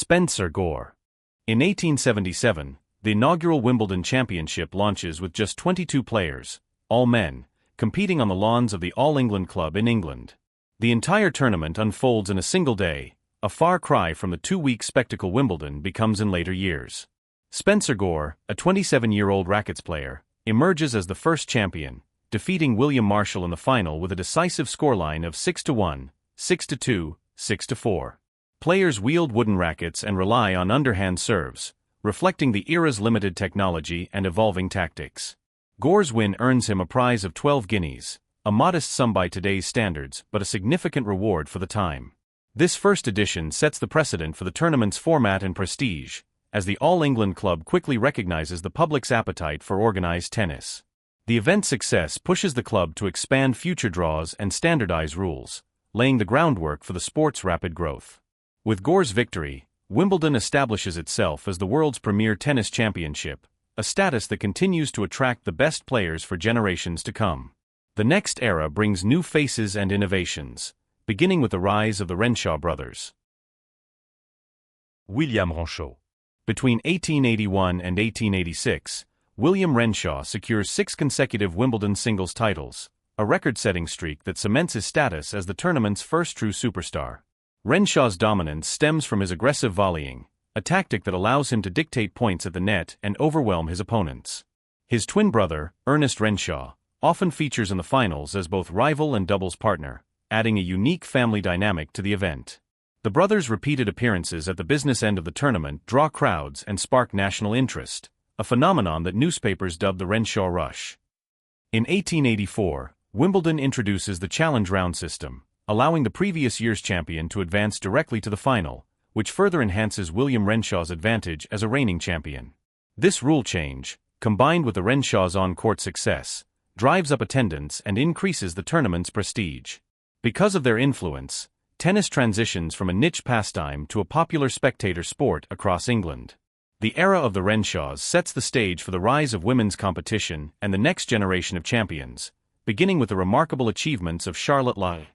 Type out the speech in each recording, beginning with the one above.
Spencer Gore. In 1877, the inaugural Wimbledon Championship launches with just 22 players, all men, competing on the lawns of the All England Club in England. The entire tournament unfolds in a single day, a far cry from the 2-week spectacle Wimbledon becomes in later years. Spencer Gore, a 27-year-old rackets player, emerges as the first champion, defeating William Marshall in the final with a decisive scoreline of 6-1, 6-2, 6-4. Players wield wooden rackets and rely on underhand serves, reflecting the era's limited technology and evolving tactics. Gore's win earns him a prize of 12 guineas, a modest sum by today's standards but a significant reward for the time. This first edition sets the precedent for the tournament's format and prestige, as the All England Club quickly recognizes the public's appetite for organized tennis. The event's success pushes the club to expand future draws and standardize rules, laying the groundwork for the sport's rapid growth. With Gore's victory, Wimbledon establishes itself as the world's premier tennis championship, a status that continues to attract the best players for generations to come. The next era brings new faces and innovations, beginning with the rise of the Renshaw brothers. William Renshaw. Between 1881 and 1886, William Renshaw secures 6 consecutive Wimbledon singles titles, a record-setting streak that cements his status as the tournament's first true superstar. Renshaw's dominance stems from his aggressive volleying, a tactic that allows him to dictate points at the net and overwhelm his opponents. His twin brother, Ernest Renshaw, often features in the finals as both rival and doubles partner, adding a unique family dynamic to the event. The brothers' repeated appearances at the business end of the tournament draw crowds and spark national interest, a phenomenon that newspapers dubbed the Renshaw Rush. In 1884, Wimbledon introduces the challenge round system, allowing the previous year's champion to advance directly to the final, which further enhances William Renshaw's advantage as a reigning champion. This rule change, combined with the Renshaw's on-court success, drives up attendance and increases the tournament's prestige. Because of their influence, tennis transitions from a niche pastime to a popular spectator sport across England. The era of the Renshaws sets the stage for the rise of women's competition and the next generation of champions, beginning with the remarkable achievements of Charlotte Lai.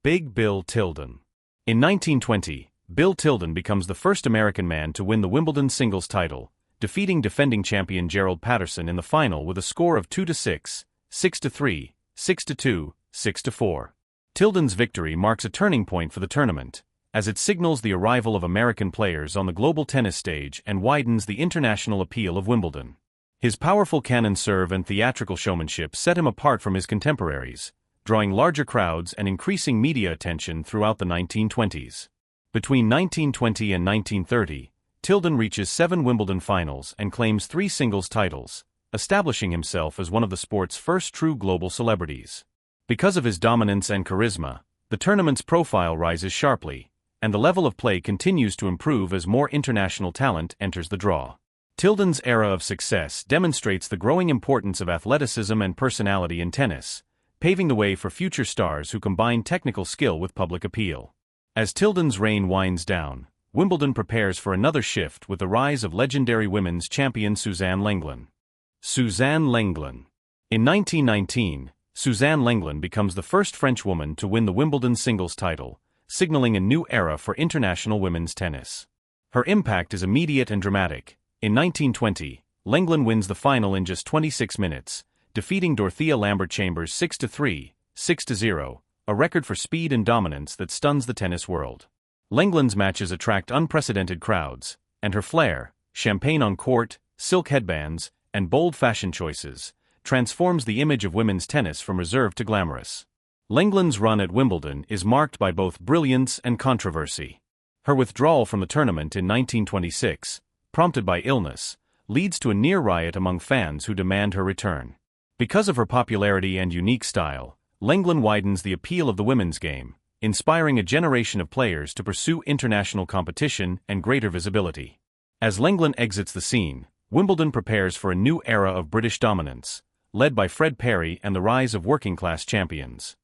Big Bill Tilden. In 1920, Bill Tilden becomes the first American man to win the Wimbledon singles title, defeating defending champion Gerald Patterson in the final with a score of 2-6, 6-3, 6-2, 6-4. Tilden's victory marks a turning point for the tournament, as it signals the arrival of American players on the global tennis stage and widens the international appeal of Wimbledon. His powerful cannon serve and theatrical showmanship set him apart from his contemporaries, drawing larger crowds and increasing media attention throughout the 1920s. Between 1920 and 1930, Tilden reaches 7 Wimbledon finals and claims 3 singles titles, establishing himself as one of the sport's first true global celebrities. Because of his dominance and charisma, the tournament's profile rises sharply, and the level of play continues to improve as more international talent enters the draw. Tilden's era of success demonstrates the growing importance of athleticism and personality in tennis, paving the way for future stars who combine technical skill with public appeal. As Tilden's reign winds down, Wimbledon prepares for another shift with the rise of legendary women's champion Suzanne Lenglen. Suzanne Lenglen. In 1919, Suzanne Lenglen becomes the first French woman to win the Wimbledon singles title, signaling a new era for international women's tennis. Her impact is immediate and dramatic. In 1920, Lenglen wins the final in just 26 minutes, defeating Dorothea Lambert-Chambers 6-3, 6-0, a record for speed and dominance that stuns the tennis world. Lenglen's matches attract unprecedented crowds, and her flair, champagne on court, silk headbands, and bold fashion choices, transforms the image of women's tennis from reserved to glamorous. Lenglen's run at Wimbledon is marked by both brilliance and controversy. Her withdrawal from the tournament in 1926, prompted by illness, leads to a near riot among fans who demand her return. Because of her popularity and unique style, Lenglen widens the appeal of the women's game, inspiring a generation of players to pursue international competition and greater visibility. As Lenglen exits the scene, Wimbledon prepares for a new era of British dominance, led by Fred Perry and the rise of working-class champions.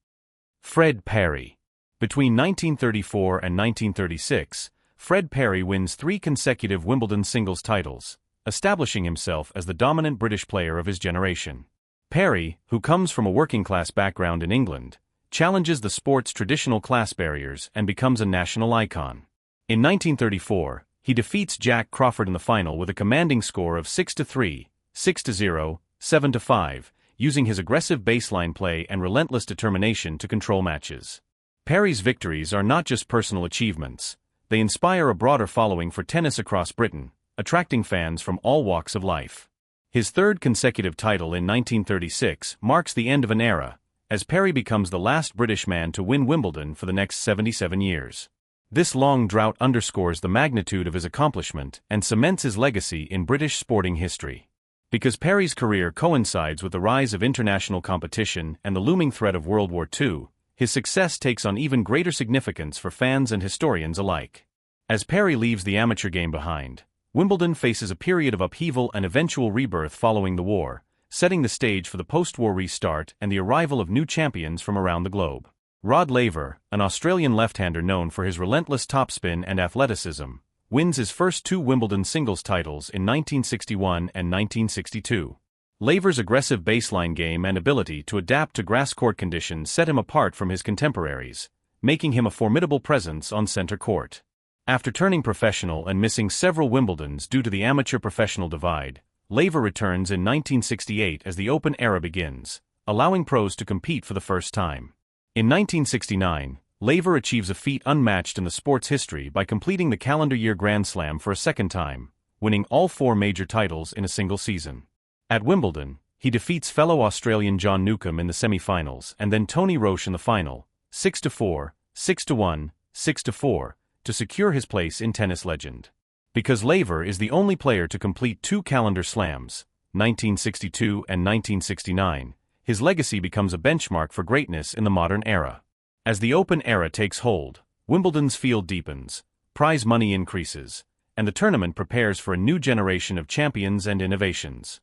Fred Perry. Between 1934 and 1936, Fred Perry wins 3 consecutive Wimbledon singles titles, establishing himself as the dominant British player of his generation. Perry, who comes from a working-class background in England, challenges the sport's traditional class barriers and becomes a national icon. In 1934, he defeats Jack Crawford in the final with a commanding score of 6-3, 6-0, 7-5, using his aggressive baseline play and relentless determination to control matches. Perry's victories are not just personal achievements, they inspire a broader following for tennis across Britain, attracting fans from all walks of life. His third consecutive title in 1936 marks the end of an era, as Perry becomes the last British man to win Wimbledon for the next 77 years. This long drought underscores the magnitude of his accomplishment and cements his legacy in British sporting history. Because Perry's career coincides with the rise of international competition and the looming threat of World War II, his success takes on even greater significance for fans and historians alike. As Perry leaves the amateur game behind, Wimbledon faces a period of upheaval and eventual rebirth following the war, setting the stage for the post-war restart and the arrival of new champions from around the globe. Rod Laver, an Australian left-hander known for his relentless topspin and athleticism, wins his first two Wimbledon singles titles in 1961 and 1962. Laver's aggressive baseline game and ability to adapt to grass-court conditions set him apart from his contemporaries, making him a formidable presence on center court. After turning professional and missing several Wimbledons due to the amateur-professional divide, Laver returns in 1968 as the Open era begins, allowing pros to compete for the first time. In 1969, Laver achieves a feat unmatched in the sport's history by completing the calendar year Grand Slam for a second time, winning all four major titles in a single season. At Wimbledon, he defeats fellow Australian John Newcombe in the semi-finals and then Tony Roche in the final, 6-4, 6-1, 6-4, to secure his place in tennis legend. Because Laver is the only player to complete two calendar slams, 1962 and 1969, his legacy becomes a benchmark for greatness in the modern era. As the Open era takes hold, Wimbledon's field deepens, prize money increases, and the tournament prepares for a new generation of champions and innovations.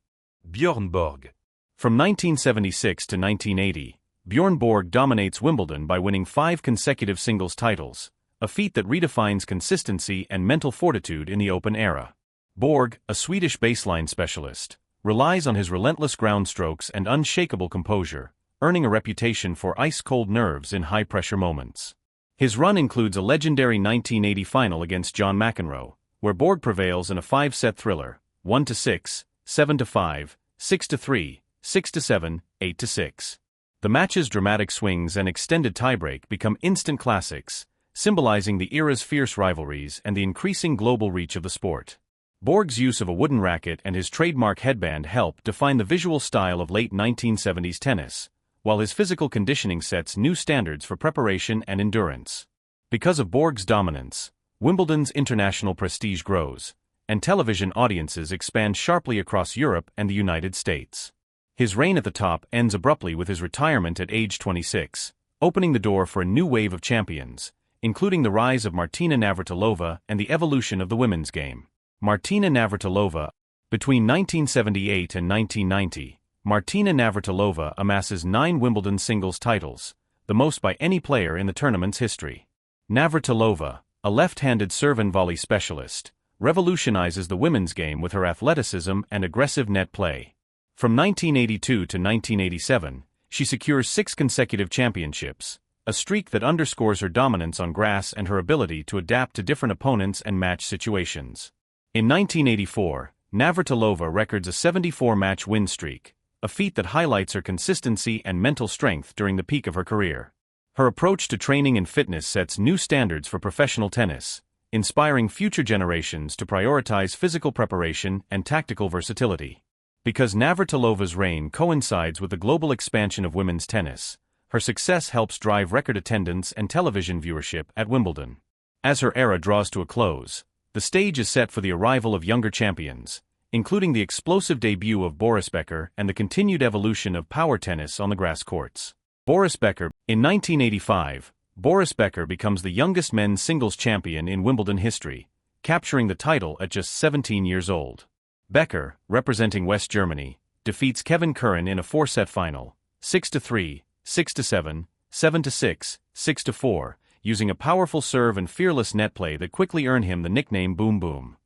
Bjorn Borg. From 1976 to 1980, Bjorn Borg dominates Wimbledon by winning 5 consecutive singles titles, a feat that redefines consistency and mental fortitude in the Open era. Borg, a Swedish baseline specialist, relies on his relentless ground strokes and unshakable composure, earning a reputation for ice-cold nerves in high-pressure moments. His run includes a legendary 1980 final against John McEnroe, where Borg prevails in a 5-set thriller, 1-6, 7-5, 6-3, 6-7, 8-6. The match's dramatic swings and extended tiebreak become instant classics, symbolizing the era's fierce rivalries and the increasing global reach of the sport. Borg's use of a wooden racket and his trademark headband help define the visual style of late 1970s tennis, while his physical conditioning sets new standards for preparation and endurance. Because of Borg's dominance, Wimbledon's international prestige grows, and television audiences expand sharply across Europe and the United States. His reign at the top ends abruptly with his retirement at age 26, opening the door for a new wave of champions, including the rise of Martina Navratilova and the evolution of the women's game. Martina Navratilova. Between 1978 and 1990, Martina Navratilova amasses 9 Wimbledon singles titles, the most by any player in the tournament's history. Navratilova, a left-handed serve and volley specialist, revolutionizes the women's game with her athleticism and aggressive net play. From 1982 to 1987, she secures 6 consecutive championships, a streak that underscores her dominance on grass and her ability to adapt to different opponents and match situations. In 1984, Navratilova records a 74-match win streak, a feat that highlights her consistency and mental strength during the peak of her career. Her approach to training and fitness sets new standards for professional tennis, inspiring future generations to prioritize physical preparation and tactical versatility. Because Navratilova's reign coincides with the global expansion of women's tennis, her success helps drive record attendance and television viewership at Wimbledon. As her era draws to a close, the stage is set for the arrival of younger champions, including the explosive debut of Boris Becker and the continued evolution of power tennis on the grass courts. Boris Becker. In 1985, Boris Becker becomes the youngest men's singles champion in Wimbledon history, capturing the title at just 17 years old. Becker, representing West Germany, defeats Kevin Curran in a 4-set final, 6-3, 6-7, 7-6, 6-4, using a powerful serve and fearless net play that quickly earned him the nickname Boom Boom.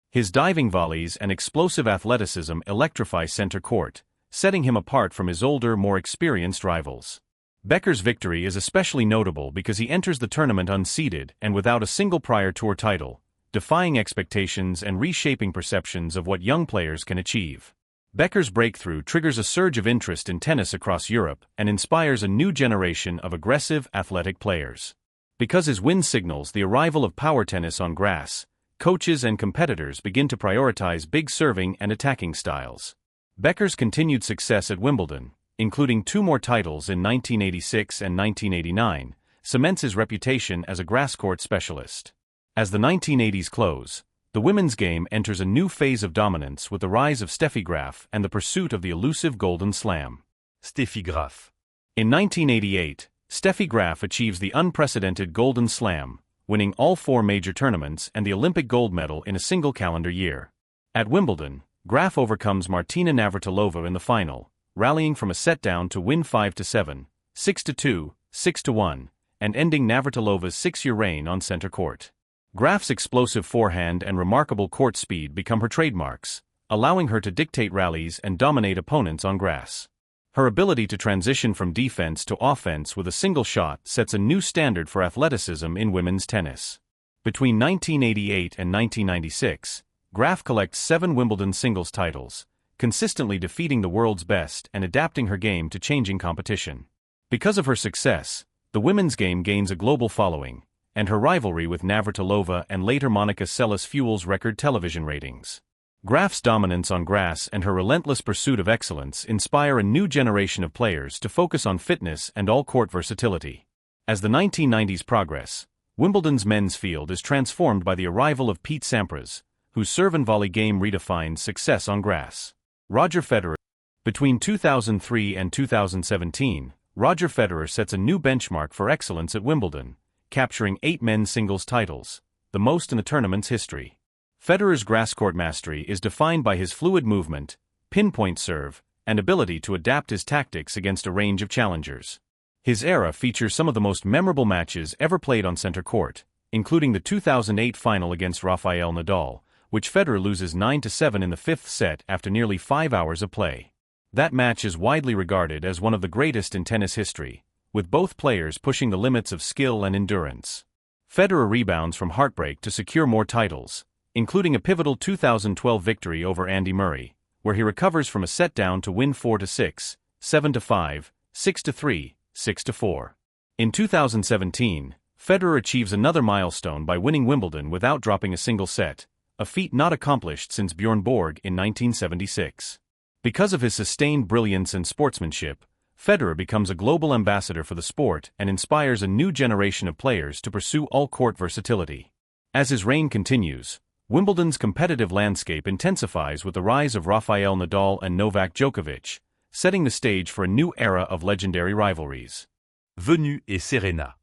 His diving volleys and explosive athleticism electrify center court, setting him apart from his older, more experienced rivals. Becker's victory is especially notable because he enters the tournament unseeded and without a single prior tour title, defying expectations and reshaping perceptions of what young players can achieve. Becker's breakthrough triggers a surge of interest in tennis across Europe and inspires a new generation of aggressive, athletic players. Because his win signals the arrival of power tennis on grass, coaches and competitors begin to prioritize big serving and attacking styles. Becker's continued success at Wimbledon, including 2 more titles in 1986 and 1989, cements his reputation as a grass-court specialist. As the 1980s close, the women's game enters a new phase of dominance with the rise of Steffi Graf and the pursuit of the elusive Golden Slam. Steffi Graf. In 1988, Steffi Graf achieves the unprecedented Golden Slam, winning all 4 major tournaments and the Olympic gold medal in a single calendar year. At Wimbledon, Graf overcomes Martina Navratilova in the final, rallying from a set-down to win 5-7, 6-2, 6-1, and ending Navratilova's 6-year reign on center court. Graf's explosive forehand and remarkable court speed become her trademarks, allowing her to dictate rallies and dominate opponents on grass. Her ability to transition from defense to offense with a single shot sets a new standard for athleticism in women's tennis. Between 1988 and 1996, Graf collects 7 Wimbledon singles titles, consistently defeating the world's best and adapting her game to changing competition. Because of her success, the women's game gains a global following, and her rivalry with Navratilova and later Monica Seles fuels record television ratings. Graf's dominance on grass and her relentless pursuit of excellence inspire a new generation of players to focus on fitness and all-court versatility. As the 1990s progress, Wimbledon's men's field is transformed by the arrival of Pete Sampras, whose serve and volley game redefines success on grass. Roger Federer. Between 2003 and 2017, Roger Federer sets a new benchmark for excellence at Wimbledon, capturing 8 men's singles titles, the most in the tournament's history. Federer's grass-court mastery is defined by his fluid movement, pinpoint serve, and ability to adapt his tactics against a range of challengers. His era features some of the most memorable matches ever played on center court, including the 2008 final against Rafael Nadal, which Federer loses 9-7 in the 5th set after nearly 5 hours of play. That match is widely regarded as one of the greatest in tennis history, with both players pushing the limits of skill and endurance. Federer rebounds from heartbreak to secure more titles, including a pivotal 2012 victory over Andy Murray, where he recovers from a set-down to win 4-6, 7-5, 6-3, 6-4. In 2017, Federer achieves another milestone by winning Wimbledon without dropping a single set, a feat not accomplished since Bjorn Borg in 1976. Because of his sustained brilliance and sportsmanship, Federer becomes a global ambassador for the sport and inspires a new generation of players to pursue all-court versatility. As his reign continues, Wimbledon's competitive landscape intensifies with the rise of Rafael Nadal and Novak Djokovic, setting the stage for a new era of legendary rivalries. Venus et Serena.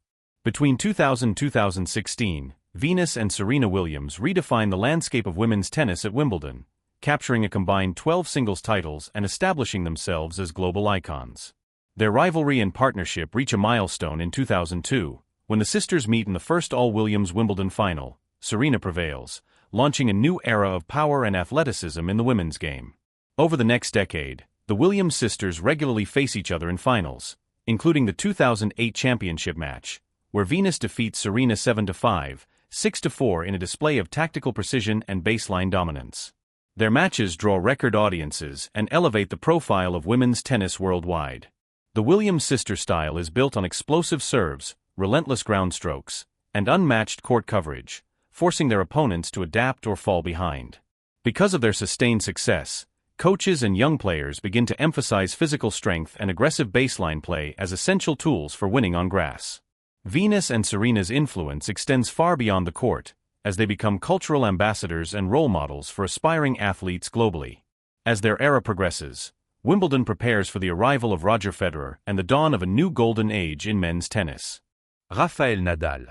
Between 2000 and 2016, Venus and Serena Williams redefined the landscape of women's tennis at Wimbledon, capturing a combined 12 singles titles and establishing themselves as global icons. Their rivalry and partnership reach a milestone in 2002, when the sisters meet in the first all-Williams Wimbledon final. Serena prevails, launching a new era of power and athleticism in the women's game. Over the next decade, the Williams sisters regularly face each other in finals, including the 2008 championship match, where Venus defeats Serena 7-5, 6-4 in a display of tactical precision and baseline dominance. Their matches draw record audiences and elevate the profile of women's tennis worldwide. The Williams sister style is built on explosive serves, relentless ground strokes, and unmatched court coverage, forcing their opponents to adapt or fall behind. Because of their sustained success, coaches and young players begin to emphasize physical strength and aggressive baseline play as essential tools for winning on grass. Venus and Serena's influence extends far beyond the court, as they become cultural ambassadors and role models for aspiring athletes globally. As their era progresses, Wimbledon prepares for the arrival of Roger Federer and the dawn of a new golden age in men's tennis. Rafael Nadal.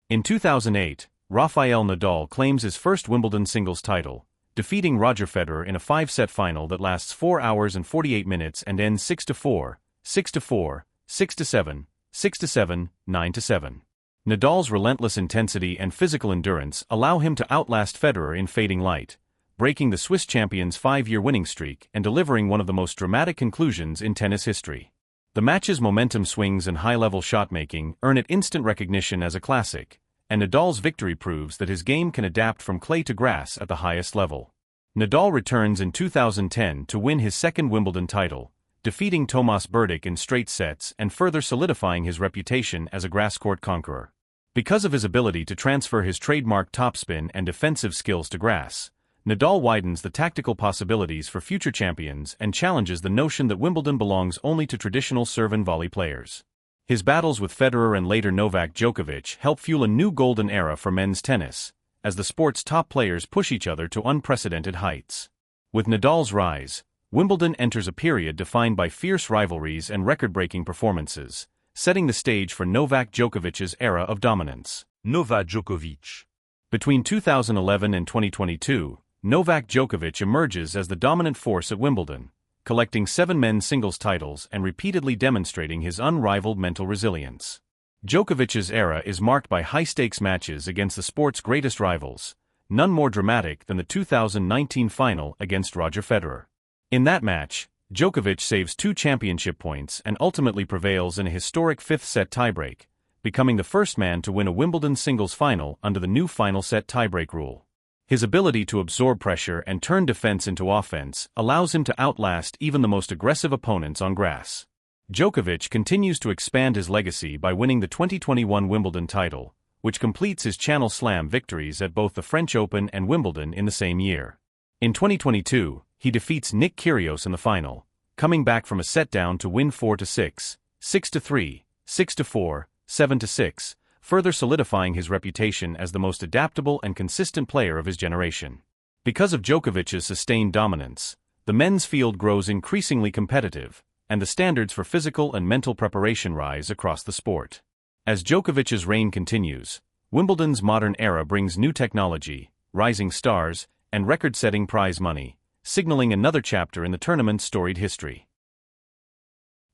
In 2008, Rafael Nadal claims his first Wimbledon singles title, defeating Roger Federer in a 5-set final that lasts 4 hours and 48 minutes and ends 6-4, 6-4, 6-7, 6-7, 9-7. Nadal's relentless intensity and physical endurance allow him to outlast Federer in fading light, breaking the Swiss champion's 5-year winning streak and delivering one of the most dramatic conclusions in tennis history. The match's momentum swings and high-level shot-making earn it instant recognition as a classic, and Nadal's victory proves that his game can adapt from clay to grass at the highest level. Nadal returns in 2010 to win his second Wimbledon title, defeating Tomas Berdych in straight sets and further solidifying his reputation as a grass-court conqueror. Because of his ability to transfer his trademark topspin and defensive skills to grass, Nadal widens the tactical possibilities for future champions and challenges the notion that Wimbledon belongs only to traditional serve and volley players. His battles with Federer and later Novak Djokovic help fuel a new golden era for men's tennis, as the sport's top players push each other to unprecedented heights. With Nadal's rise, Wimbledon enters a period defined by fierce rivalries and record-breaking performances, setting the stage for Novak Djokovic's era of dominance. Novak Djokovic. Between 2011 and 2022, Novak Djokovic emerges as the dominant force at Wimbledon, collecting 7 men's singles titles and repeatedly demonstrating his unrivaled mental resilience. Djokovic's era is marked by high-stakes matches against the sport's greatest rivals, none more dramatic than the 2019 final against Roger Federer. In that match, Djokovic saves 2 championship points and ultimately prevails in a historic 5th-set tiebreak, becoming the first man to win a Wimbledon singles final under the new final set tiebreak rule. His ability to absorb pressure and turn defense into offense allows him to outlast even the most aggressive opponents on grass. Djokovic continues to expand his legacy by winning the 2021 Wimbledon title, which completes his Channel Slam victories at both the French Open and Wimbledon in the same year. In 2022, he defeats Nick Kyrgios in the final, coming back from a set down to win 4-6, 6-3, 6-4, 7-6, further solidifying his reputation as the most adaptable and consistent player of his generation. Because of Djokovic's sustained dominance, the men's field grows increasingly competitive, and the standards for physical and mental preparation rise across the sport. As Djokovic's reign continues, Wimbledon's modern era brings new technology, rising stars, and record-setting prize money, signaling another chapter in the tournament's storied history.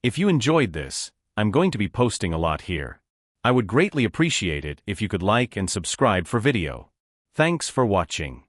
If you enjoyed this, I'm going to be posting a lot here. I would greatly appreciate it if you could like and subscribe for video. Thanks for watching.